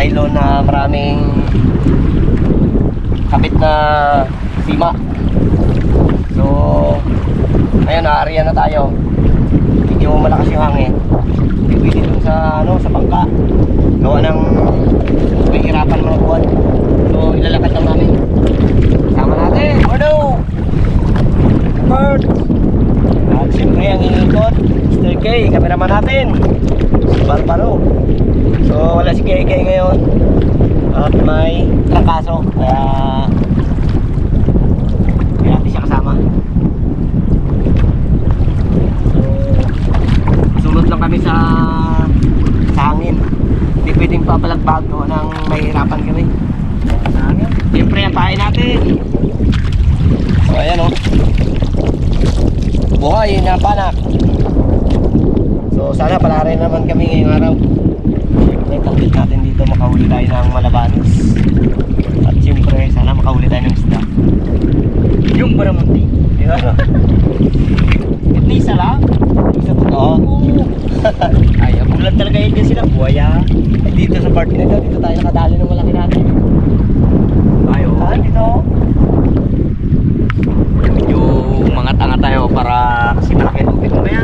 nylon na maraming kapit na sima. So ayun, naariyan na tayo. Medyo malakas yung hangin. Hindi pwede dun sa sa bangka. Gawa ng mahirapan mga buwan. So ilalakad lang namin. Sama natin, Mardo! Bird! At siyempre ang iniikot, Mr. K, kameraman natin, si Barbaro. So wala si KK ngayon at may trangkaso, kaya hindi natin siya kasama. So sunod lang kami sa hangin. Hindi pwedeng papalagbag nang mahirapan kami. Siyempre ang pahay natin. So ayan o, buhay na panak. So sana pala rin naman kami ngayong araw. Siyempre tawid natin dito, makahuli tayo ng malabanos. At siyempre sana makahuli tayo ng isda. Yung baramundi, di ba? Ito isa lang. Isa po to. Ay, abulan talaga yun din sila. Buhaya. Dito sa party na ito, dito tayo nakadali ng malaki natin. Ayo. Saan dito? Yung mga tanga tayo para kasi malaki ang tubig mamaya.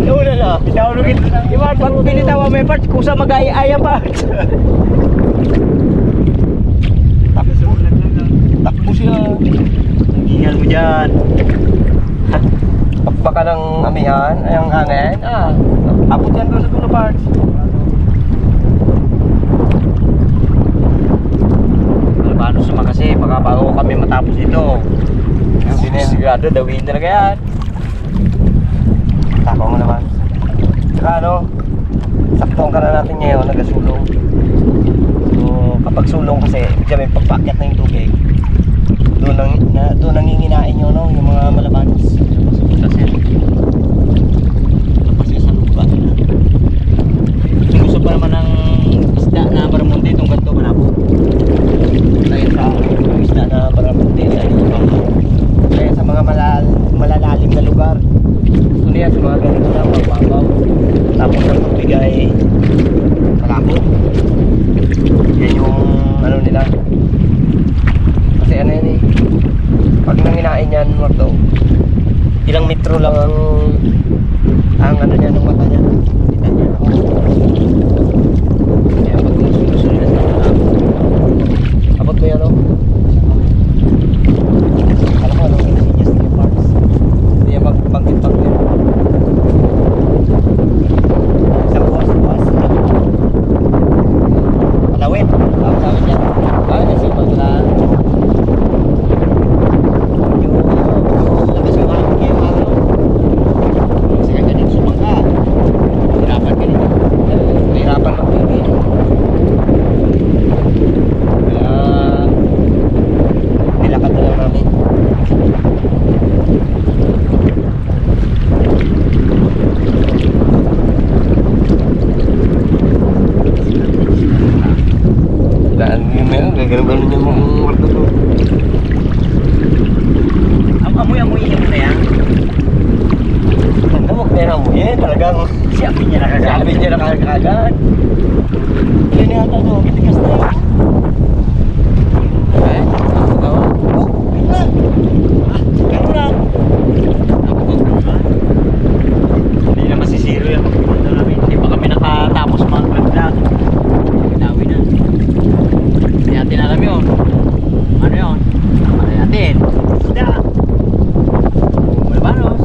Nauna na. Pinahulugin. Diba, pag pinitawa may parts, kusa mag-ay-aya parts. Takbo siya. Hingal mo dyan. Pagpaka ng amihan, ay ang hangin. Abot yan doon sa dulo parts. Malabanos naman kasi, baka bago kami matapos ito. Sigurado, dawin talaga yan. Tako mo naman. Saka saktuan ka na natin ngayon, nagasulong. So, kapag sulong kasi, ibig may pagpakyat na yung tubig. Doon nanginginain nyo, yung mga malabanos. Kasi, tapos yung sa lupa. Kung gusto pa naman ng isda na baramundi, itong ganito malabo. Kaya sa isda na baramundi, kaya sa mga malalalim na lugar. Gusto niya sa mga ganito na mababaw. Tapos ang tubig ay malabo. Yan yung nila. Kasi yan pag nanginain yan, Marto, ilang metro lang ang niya, ng mata niya. Kita niya. Kaya pag sinusunod na abot mo yan, alam ko, insidious na yung parts. Hindi yan magbangkit-bangkit. Isang buwas. Malawit. Sawit yan. Kasi magla labas yung hangin ngayon araw. Kasi ka ganito sa bangka. Hirapan ka rin. Hirapan mag-tubig. Kaya nilakad na lang namin. Daan yun na yun, gagano'n yung mga warto to. Amoy-amoy yun na yan. Huwag na yung amoy eh, talagang siapin niya na kagad. Yun yata to, kitikas na yun. Eh, ako gawa. Ayun na. Gano'n lang. Hindi na masisiro yan pagpunta namin. Hindi pa kami nakatapos mga vlog. Ginawi na. Hindi natin alam yun. Ano yun? Ano natin? Isda. Malabanos.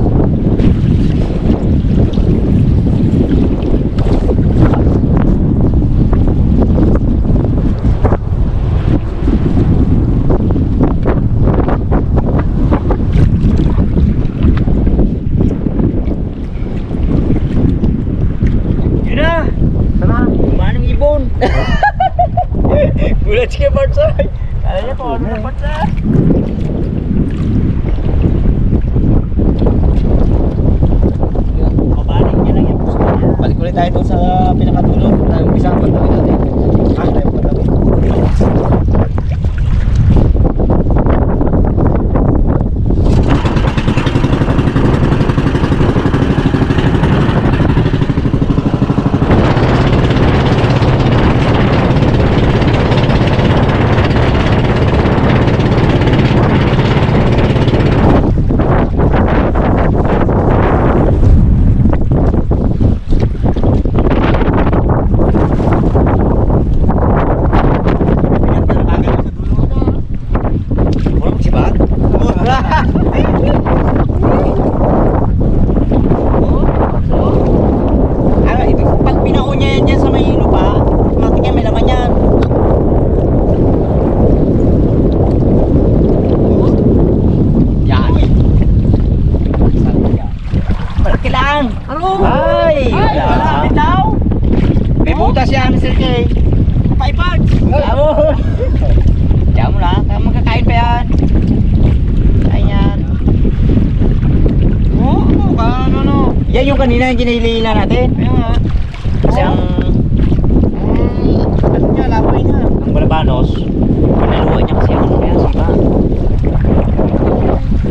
Yun na. Sana. Manong ibon. Gulat siya Bartsay. Kala niya kung ano na Bartsay. Mabaling niya lang yung puso niya. Balik ulit tayo doon sa pinakatulog. Tayong isang pagtawin natin. Tayong pagtawin. Ay! Wala, Wala. bitaw. May butas yan, Mr. K. Paipad. Amo. Diyan mo na. Kaya magkakain pa yan. Kain yan. Oo, ano. Yan yung kanina yung kinahililan natin. Ayun nga. Kasi ang Ano niya, lapay niya. balabanos, pinaluan niya kasi ang kaya sipa.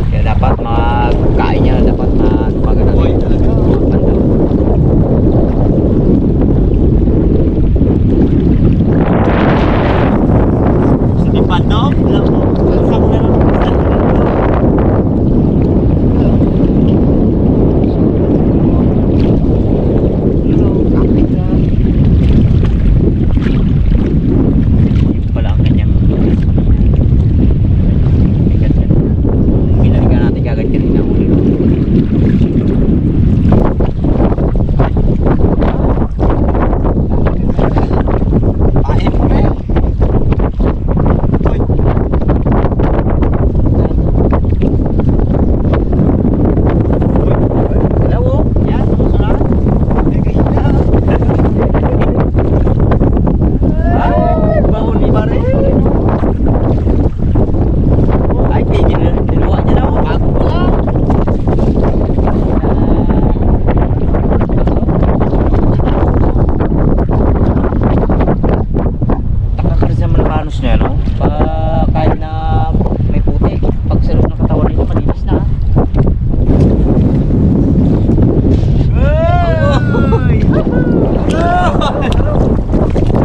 Kaya dapat magkain niya, dapat magpagana. Boy, talaga. Pandaw. Sa tipan daw. Sa mo na lang. Yun pala ang kanyang bigat yan. Binalikan natin kagad kanina ang ulo. Pahin mo na yan. Uy. Hello, oh. Yan, tumusunod. Ay, bahon ni pare. Ay, tigil na. Tinuwa niya na ako. Bago pa lang. Takakaris naman ang panos niya, no? Kahit na may puti. Pag sa loob ng katawan nila, malinis na.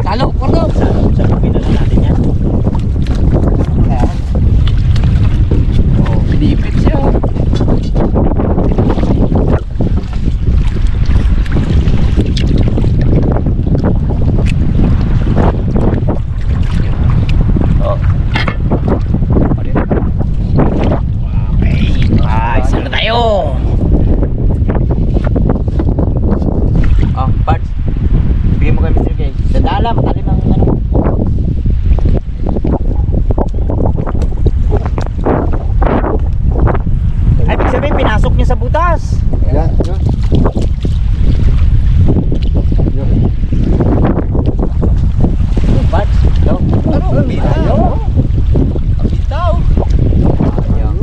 Talo, kordo. Sa pagpinala natin yan. Oh, lipit siya. Oh. Okay, isa na tayo. Oh, parts. Bigyan mo kay Mr. K. Dadala, matalim ang ano. Ay, ibig sabihin, pinasok niya sa butas. Yan. Parts, go. Ano? Bitaw. Bitaw. Sayang.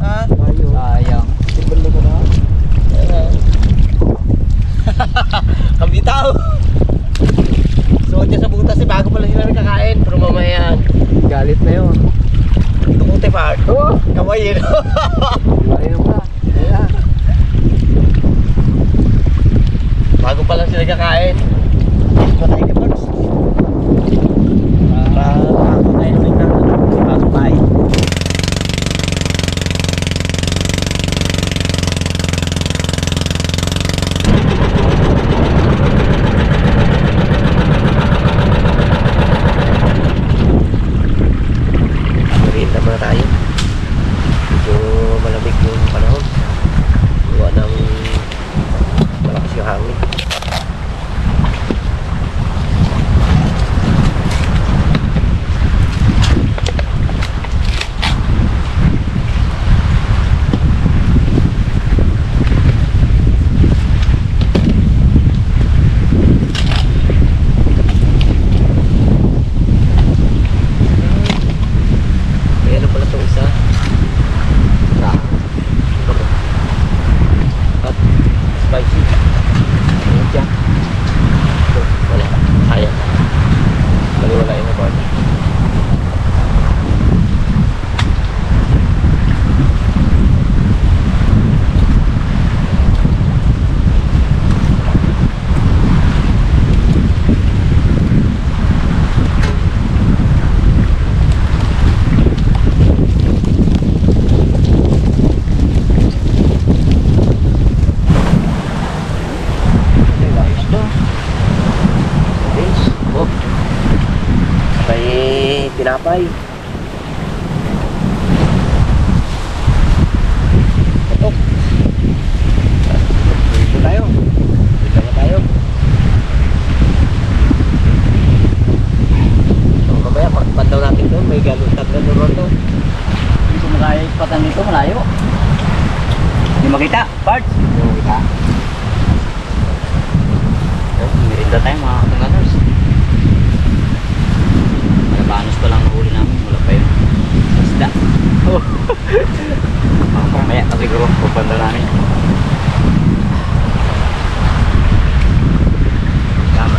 Ha? Sayang. Sibalo ko na. Kambitaw. Suot niya sa butas eh, bago pala sila nakakain. Pero mamaya, galit na yun. Tumuti pa. Oo. Kawain. Kawain pa. Ayan. Bago pa lang sila kakain. Patay ka pa. Para makakatay na rin ka. Pasok tayo. Merienda muna tayo. Medyo malamig yung panahon. Gawa ng malakas yung hangin. May ano pala itong isa. Hot. Spicy. Ano siya? Ito, wala. Sayang. Baliwala yung ako. Ayos to. Ayos. Oh. May tinapay. Ito. Dito tayo. Dito na tayo. So, mamaya pagpandaw natin doon, may galutag na doon to. Hindi ko makaya patan dito, malayo. Hindi makita, parts. Yung kita. Isda tayo mga katunganers. Malabanos pa lang huli namin. Wala pa yung isda. Oh. Mamaya na siguro pupunta namin. Tama.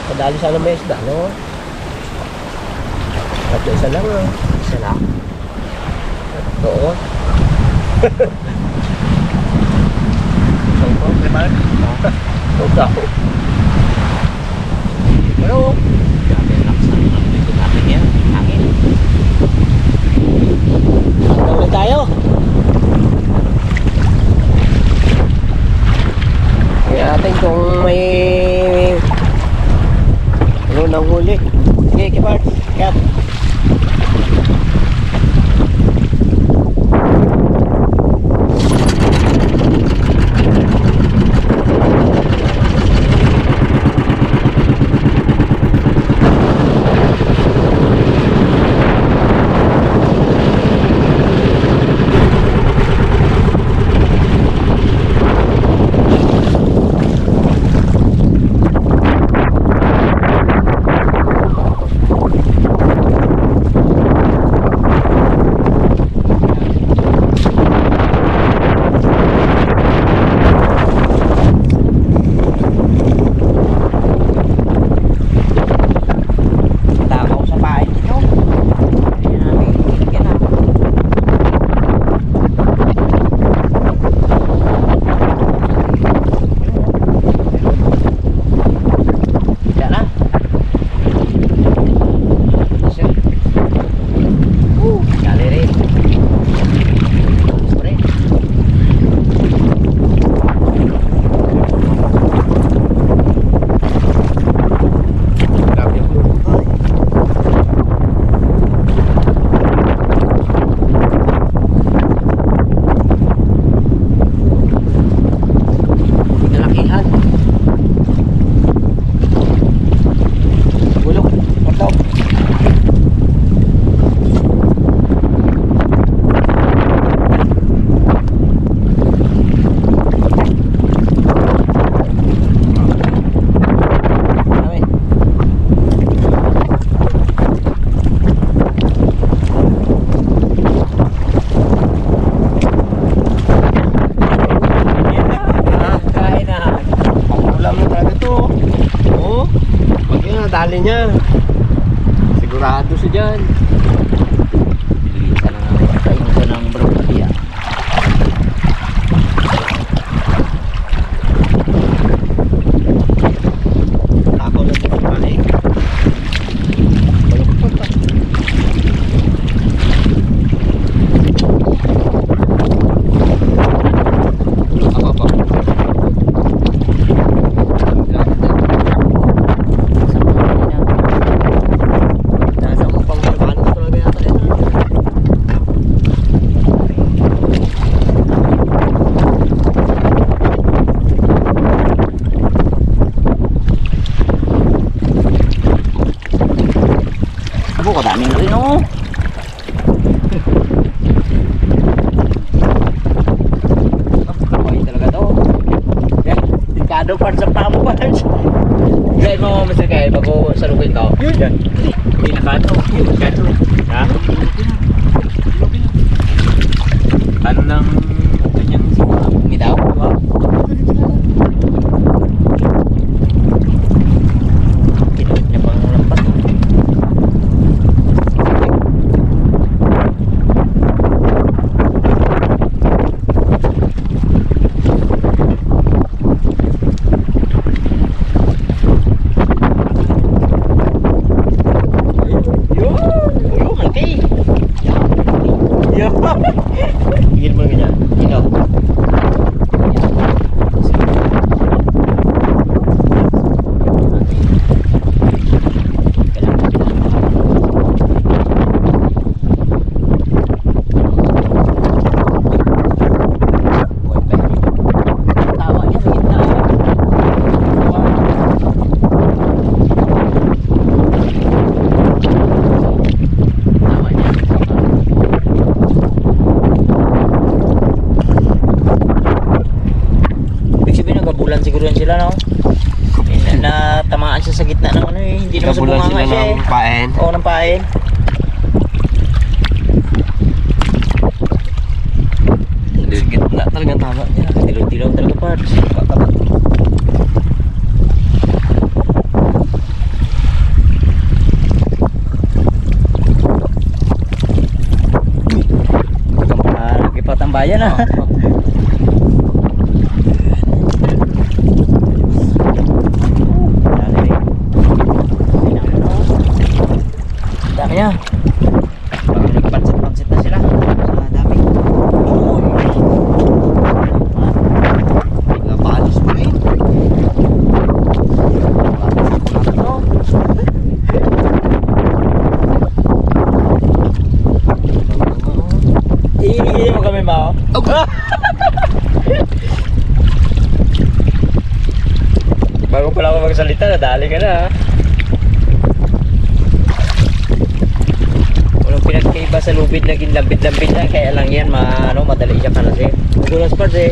Kadali sana may isda, no? At isa lang, ah. Isa lang. Oo. Isang po, Mark. Ikaw. Pero, Grabe ang lakas ng likod natin yan. Hangin. hanggang ulit tayo. Kaya natin kung may ano nang huli. Sige, Kipart. Kat. Takaw sa pahay dito. Hindi namin yan ah. Yan na. Dali rin. Spray. Grabe yung lupay. Nalakihan. Bulok. Patlaw. Dami. Kain na. Ulam na talaga to. Oo. Pag yun dali niya. Sigurado siya dyan. Bilisan na namin. Kainisan ng brokoli ah. Takaw na ito balik. Balukot pa. Apa pa? Nasa mo pang malbanos talaga yata ito. Abo, kadaming rin oh. Okay talaga to. Yan. Delikado part sa pamo pa. Gay mo, Mr. Kay, bago salukin to. Yan. Hindi na kato. Kato. Ha? Ano lang kanyang siguro? Umidaw? Kinulit niya pang lampas. Yun. Oh, malaki. Yan. Tigil mo ganyan. siguro yan sila, no? Natamaan siya sa gitna ng ano eh. Hindi naman sa Nabulan bunganga sila siya eh. ng paen. Oo, ng pain. Gitna talagang tama niya. Tilaw-tilaw talaga, parts. Tama. Nagipatambayan ah. Dami niya. Parang nagpansit-pansit na sila. Sa dami. Napalos mo rin. Iinigin mo kami, Mao. Bago pala ako magsalita, nadali ka na. Walang pinagkaiba sa lubid, naging lambit-lambit na. Kaya lang yan, madali siya kalasin. Magulas pa eh.